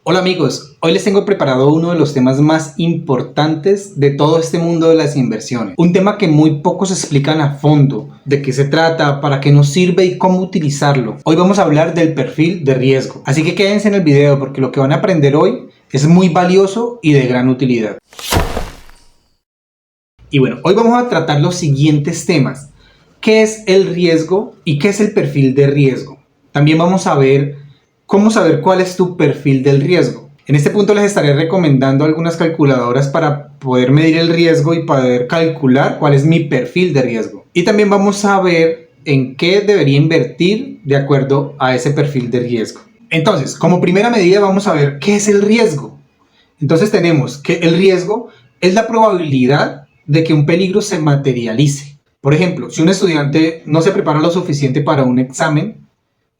Hola amigos, hoy les tengo preparado uno de los temas más importantes de todo este mundo de las inversiones. Un tema que muy pocos explican a fondo, de qué se trata, para qué nos sirve y cómo utilizarlo. Hoy vamos a hablar del perfil de riesgo. Así que quédense en el video porque lo que van a aprender hoy es muy valioso y de gran utilidad. Y bueno, hoy vamos a tratar los siguientes temas. ¿Qué es el riesgo y qué es el perfil de riesgo? También vamos a ver cómo saber cuál es tu perfil del riesgo. En este punto les estaré recomendando algunas calculadoras para poder medir el riesgo y poder calcular cuál es mi perfil de riesgo. Y también vamos a ver en qué debería invertir de acuerdo a ese perfil de riesgo. Entonces, como primera medida vamos a ver qué es el riesgo. Entonces tenemos que el riesgo es la probabilidad de que un peligro se materialice. Por ejemplo, si un estudiante no se prepara lo suficiente para un examen,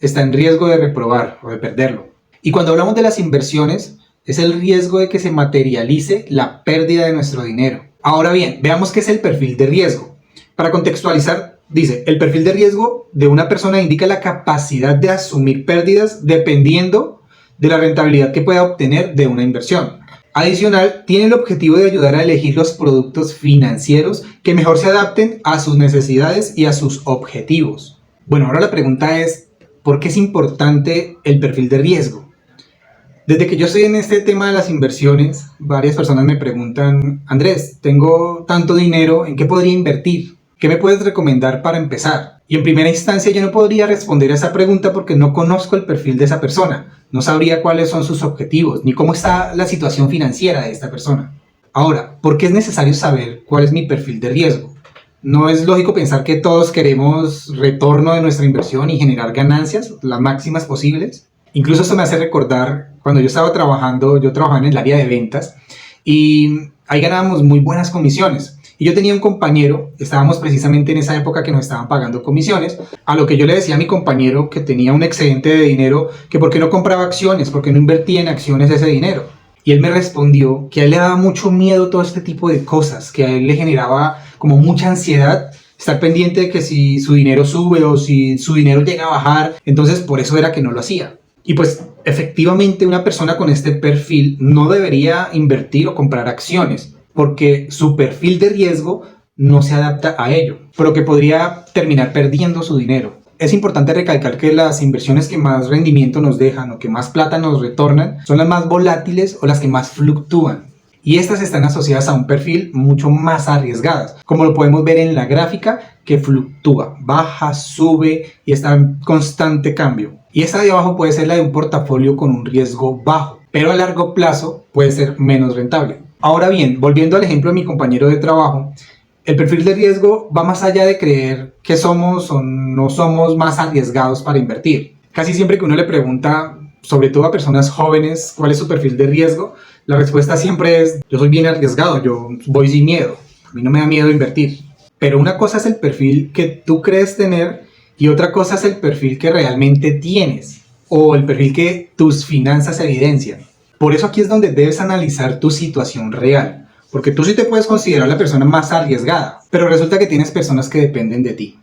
está en riesgo de reprobar o de perderlo. Y cuando hablamos de las inversiones, es el riesgo de que se materialice la pérdida de nuestro dinero. Ahora bien, veamos qué es el perfil de riesgo. Para contextualizar, dice, el perfil de riesgo de una persona indica la capacidad de asumir pérdidas dependiendo de la rentabilidad que pueda obtener de una inversión. Adicional, tiene el objetivo de ayudar a elegir los productos financieros que mejor se adapten a sus necesidades y a sus objetivos. Bueno, ahora la pregunta es, ¿por qué es importante el perfil de riesgo? Desde que yo estoy en este tema de las inversiones, varias personas me preguntan, Andrés, tengo tanto dinero, ¿en qué podría invertir? ¿Qué me puedes recomendar para empezar? Y en primera instancia yo no podría responder a esa pregunta porque no conozco el perfil de esa persona, no sabría cuáles son sus objetivos, ni cómo está la situación financiera de esta persona. Ahora, ¿por qué es necesario saber cuál es mi perfil de riesgo? No es lógico pensar que todos queremos retorno de nuestra inversión y generar ganancias, las máximas posibles. Incluso esto me hace recordar cuando yo estaba trabajando, yo trabajaba en el área de ventas y ahí ganábamos muy buenas comisiones. Y yo tenía un compañero, estábamos precisamente en esa época que nos estaban pagando comisiones, a lo que yo le decía a mi compañero que tenía un excedente de dinero, que por qué no compraba acciones, por qué no invertía en acciones ese dinero. Y él me respondió que a él le daba mucho miedo todo este tipo de cosas, que a él le generaba como mucha ansiedad estar pendiente de que si su dinero sube o si su dinero llega a bajar, entonces por eso era que no lo hacía. Y pues efectivamente una persona con este perfil no debería invertir o comprar acciones, porque su perfil de riesgo no se adapta a ello, por lo que podría terminar perdiendo su dinero. Es importante recalcar que las inversiones que más rendimiento nos dejan o que más plata nos retornan son las más volátiles o las que más fluctúan. Y estas están asociadas a un perfil mucho más arriesgadas, como lo podemos ver en la gráfica que fluctúa, baja, sube y está en constante cambio. Y esta de abajo puede ser la de un portafolio con un riesgo bajo, pero a largo plazo puede ser menos rentable. Ahora bien, volviendo al ejemplo de mi compañero de trabajo, el perfil de riesgo va más allá de creer que somos o no somos más arriesgados para invertir. Casi siempre que uno le pregunta, sobre todo a personas jóvenes, cuál es su perfil de riesgo, la respuesta siempre es, yo soy bien arriesgado, yo voy sin miedo, a mí no me da miedo invertir. Pero una cosa es el perfil que tú crees tener y otra cosa es el perfil que realmente tienes o el perfil que tus finanzas evidencian. Por eso aquí es donde debes analizar tu situación real. Porque tú sí te puedes considerar la persona más arriesgada, pero resulta que tienes personas que dependen de ti.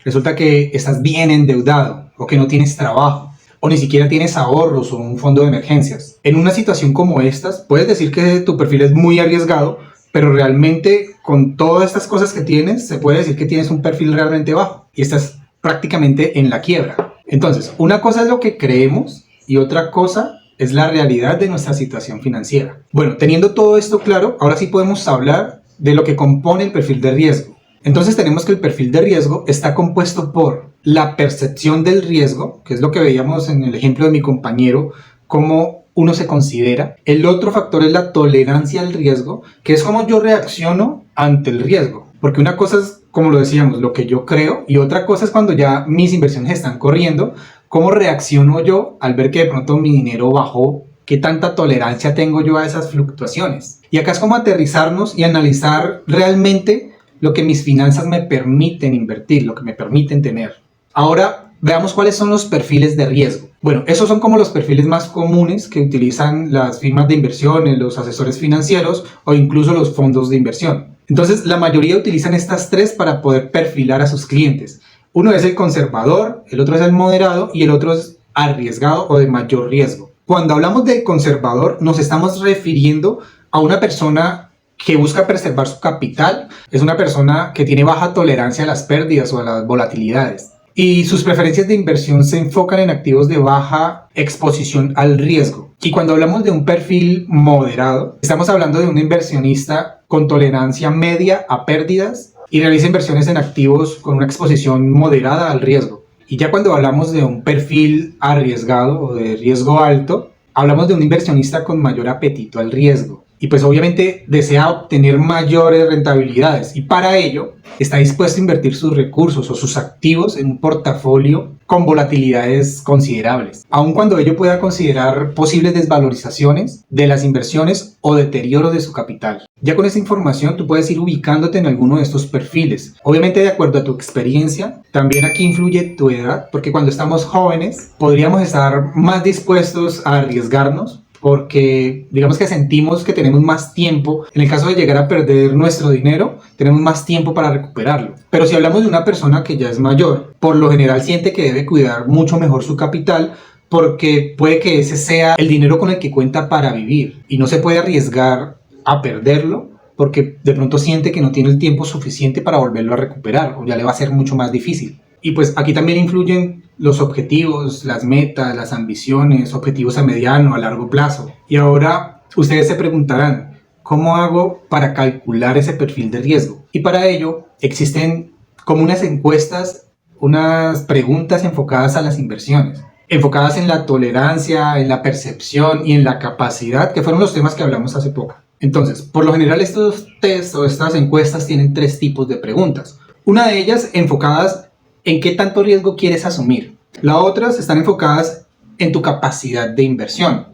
Resulta que estás bien endeudado o que no tienes trabajo o ni siquiera tienes ahorros o un fondo de emergencias. En una situación como estas, puedes decir que tu perfil es muy arriesgado, pero realmente con todas estas cosas que tienes, se puede decir que tienes un perfil realmente bajo y estás prácticamente en la quiebra. Entonces, una cosa es lo que creemos y otra cosa es la realidad de nuestra situación financiera. Bueno, teniendo todo esto claro, ahora sí podemos hablar de lo que compone el perfil de riesgo. Entonces tenemos que el perfil de riesgo está compuesto por la percepción del riesgo, que es lo que veíamos en el ejemplo de mi compañero, cómo uno se considera. El otro factor es la tolerancia al riesgo, que es cómo yo reacciono ante el riesgo. Porque una cosa es, como lo decíamos, lo que yo creo, y otra cosa es cuando ya mis inversiones están corriendo, cómo reacciono yo al ver que de pronto mi dinero bajó, qué tanta tolerancia tengo yo a esas fluctuaciones. Y acá es como aterrizarnos y analizar realmente lo que mis finanzas me permiten invertir, lo que me permiten tener. Ahora veamos cuáles son los perfiles de riesgo. Bueno, esos son como los perfiles más comunes que utilizan las firmas de inversiones, los asesores financieros o incluso los fondos de inversión. Entonces, la mayoría utilizan estas tres para poder perfilar a sus clientes. Uno es el conservador, el otro es el moderado y el otro es arriesgado o de mayor riesgo. Cuando hablamos de conservador, nos estamos refiriendo a una persona que busca preservar su capital, es una persona que tiene baja tolerancia a las pérdidas o a las volatilidades. Y sus preferencias de inversión se enfocan en activos de baja exposición al riesgo. Y cuando hablamos de un perfil moderado, estamos hablando de un inversionista con tolerancia media a pérdidas y realiza inversiones en activos con una exposición moderada al riesgo. Y ya cuando hablamos de un perfil arriesgado o de riesgo alto, hablamos de un inversionista con mayor apetito al riesgo. Y pues obviamente desea obtener mayores rentabilidades y para ello está dispuesto a invertir sus recursos o sus activos en un portafolio con volatilidades considerables, aun cuando ello pueda considerar posibles desvalorizaciones de las inversiones o deterioro de su capital. Ya con esta información tú puedes ir ubicándote en alguno de estos perfiles, obviamente de acuerdo a tu experiencia. También aquí influye tu edad, porque cuando estamos jóvenes podríamos estar más dispuestos a arriesgarnos, porque digamos que sentimos que tenemos más tiempo. En el caso de llegar a perder nuestro dinero, tenemos más tiempo para recuperarlo. Pero si hablamos de una persona que ya es mayor, por lo general siente que debe cuidar mucho mejor su capital, porque puede que ese sea el dinero con el que cuenta para vivir y no se puede arriesgar a perderlo porque de pronto siente que no tiene el tiempo suficiente para volverlo a recuperar o ya le va a ser mucho más difícil. Y pues aquí también influyen los objetivos, las metas, las ambiciones, objetivos a mediano, a largo plazo. Y ahora ustedes se preguntarán, ¿cómo hago para calcular ese perfil de riesgo? Y para ello existen como unas encuestas, unas preguntas enfocadas a las inversiones, enfocadas en la tolerancia, en la percepción y en la capacidad, que fueron los temas que hablamos hace poco. Entonces, por lo general estos test o estas encuestas tienen 3 tipos de preguntas. Una de ellas enfocadas en qué tanto riesgo quieres asumir. Las otras están enfocadas en tu capacidad de inversión.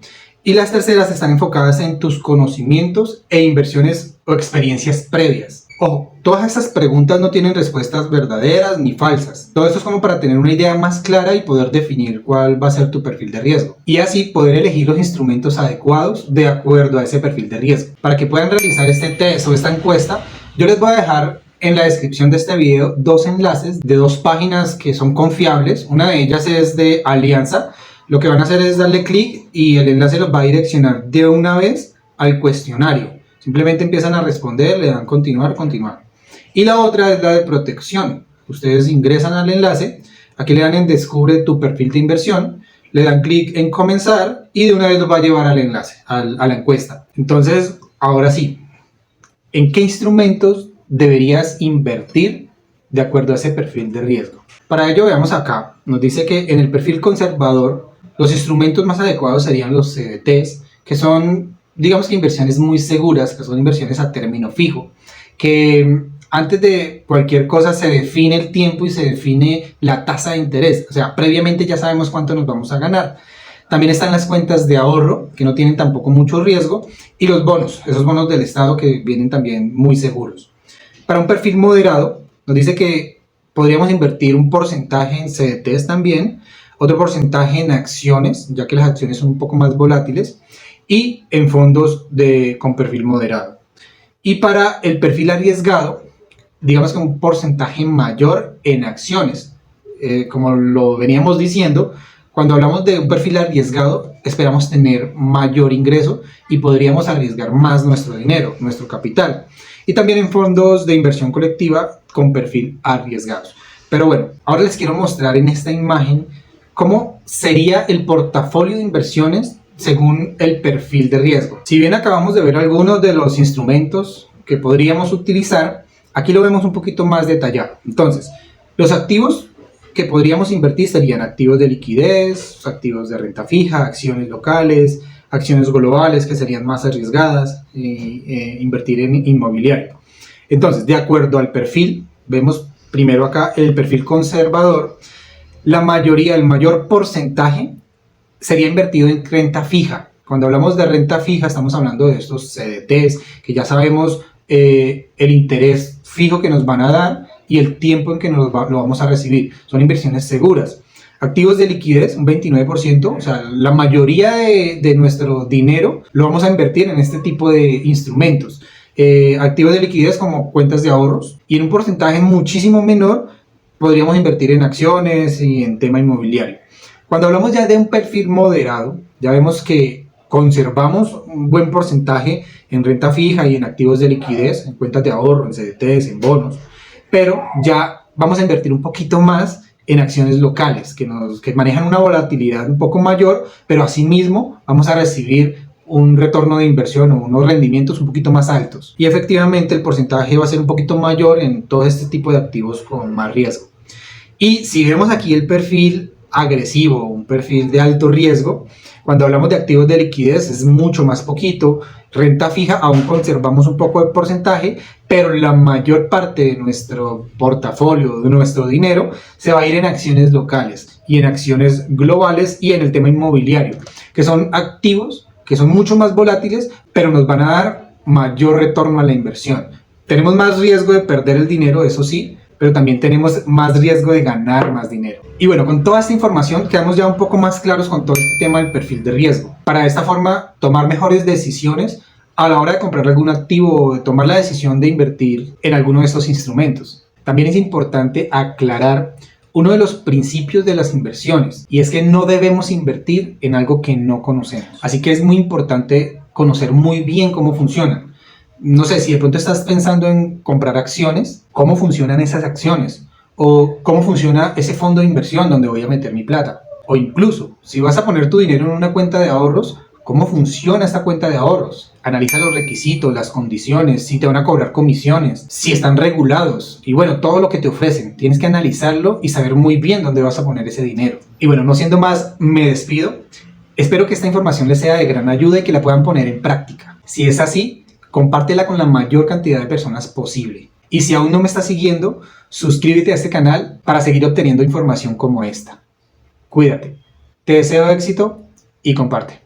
Y las terceras están enfocadas en tus conocimientos e inversiones o experiencias previas. Ojo, todas estas preguntas no tienen respuestas verdaderas ni falsas. Todo esto es como para tener una idea más clara y poder definir cuál va a ser tu perfil de riesgo. Y así poder elegir los instrumentos adecuados de acuerdo a ese perfil de riesgo. Para que puedan realizar este test o esta encuesta, yo les voy a dejar en la descripción de este video 2 enlaces de 2 páginas que son confiables. Una de ellas es de Alianza. Lo que van a hacer es darle clic y el enlace los va a direccionar de una vez al cuestionario. Simplemente empiezan a responder, le dan continuar, continuar. Y la otra es la de Protección. Ustedes ingresan al enlace, aquí le dan en Descubre tu perfil de inversión, le dan clic en Comenzar y de una vez los va a llevar al enlace, a la encuesta. Entonces, ahora sí, ¿en qué instrumentos deberías invertir de acuerdo a ese perfil de riesgo? Para ello veamos acá, nos dice que en el perfil conservador los instrumentos más adecuados serían los CDTs, que son, digamos que inversiones muy seguras, que son inversiones a término fijo, que antes de cualquier cosa se define el tiempo y se define la tasa de interés, o sea, previamente ya sabemos cuánto nos vamos a ganar. También están las cuentas de ahorro, que no tienen tampoco mucho riesgo, y los bonos, esos bonos del Estado que vienen también muy seguros. Para un perfil moderado, nos dice que podríamos invertir un porcentaje en CDTs también, otro porcentaje en acciones, ya que las acciones son un poco más volátiles, y en fondos con perfil moderado. Y para el perfil arriesgado, digamos que un porcentaje mayor en acciones. Como lo veníamos diciendo, cuando hablamos de un perfil arriesgado, esperamos tener mayor ingreso y podríamos arriesgar más nuestro dinero, nuestro capital. Y también en fondos de inversión colectiva con perfil arriesgados. Pero bueno, ahora les quiero mostrar en esta imagen cómo sería el portafolio de inversiones según el perfil de riesgo. Si bien acabamos de ver algunos de los instrumentos que podríamos utilizar, aquí lo vemos un poquito más detallado. Entonces, los activos que podríamos invertir serían activos de liquidez, activos de renta fija, acciones locales, acciones globales que serían más arriesgadas, invertir en inmobiliario. Entonces, de acuerdo al perfil, vemos primero acá el perfil conservador, la mayoría, el mayor porcentaje sería invertido en renta fija. Cuando hablamos de renta fija estamos hablando de estos CDTs que ya sabemos el interés fijo que nos van a dar y el tiempo en que lo vamos a recibir. Son inversiones seguras. Activos de liquidez, un 29%, o sea, la mayoría de nuestro dinero lo vamos a invertir en este tipo de instrumentos. Activos de liquidez como cuentas de ahorros y en un porcentaje muchísimo menor podríamos invertir en acciones y en tema inmobiliario. Cuando hablamos ya de un perfil moderado, Ya vemos que conservamos un buen porcentaje en renta fija y en activos de liquidez, en cuentas de ahorro, en CDTs, en bonos, pero ya vamos a invertir un poquito más en acciones locales que manejan una volatilidad un poco mayor, pero asimismo vamos a recibir un retorno de inversión o unos rendimientos un poquito más altos. Y efectivamente el porcentaje va a ser un poquito mayor en todo este tipo de activos con más riesgo. Y si vemos aquí el perfil agresivo, un perfil de alto riesgo, cuando hablamos de activos de liquidez es mucho más poquito. Renta fija aún conservamos un poco de porcentaje, pero la mayor parte de nuestro portafolio, de nuestro dinero, se va a ir en acciones locales y en acciones globales y en el tema inmobiliario, que son activos que son mucho más volátiles, pero nos van a dar mayor retorno a la inversión. Tenemos más riesgo de perder el dinero, eso sí, pero también tenemos más riesgo de ganar más dinero. Y bueno, con toda esta información quedamos ya un poco más claros con todo este tema del perfil de riesgo. Para de esta forma tomar mejores decisiones a la hora de comprar algún activo o de tomar la decisión de invertir en alguno de estos instrumentos. También es importante aclarar uno de los principios de las inversiones, y es que no debemos invertir en algo que no conocemos. Así que es muy importante conocer muy bien cómo funcionan. No sé, si de pronto estás pensando en comprar acciones, ¿cómo funcionan esas acciones? O ¿cómo funciona ese fondo de inversión donde voy a meter mi plata? O incluso, si vas a poner tu dinero en una cuenta de ahorros, ¿cómo funciona esta cuenta de ahorros? Analiza los requisitos, las condiciones, si te van a cobrar comisiones, si están regulados y bueno, todo lo que te ofrecen. Tienes que analizarlo y saber muy bien dónde vas a poner ese dinero. Y bueno, no siendo más, me despido. Espero que esta información les sea de gran ayuda y que la puedan poner en práctica. Si es así, compártela con la mayor cantidad de personas posible. Y si aún no me estás siguiendo, suscríbete a este canal para seguir obteniendo información como esta. Cuídate. Te deseo éxito y comparte.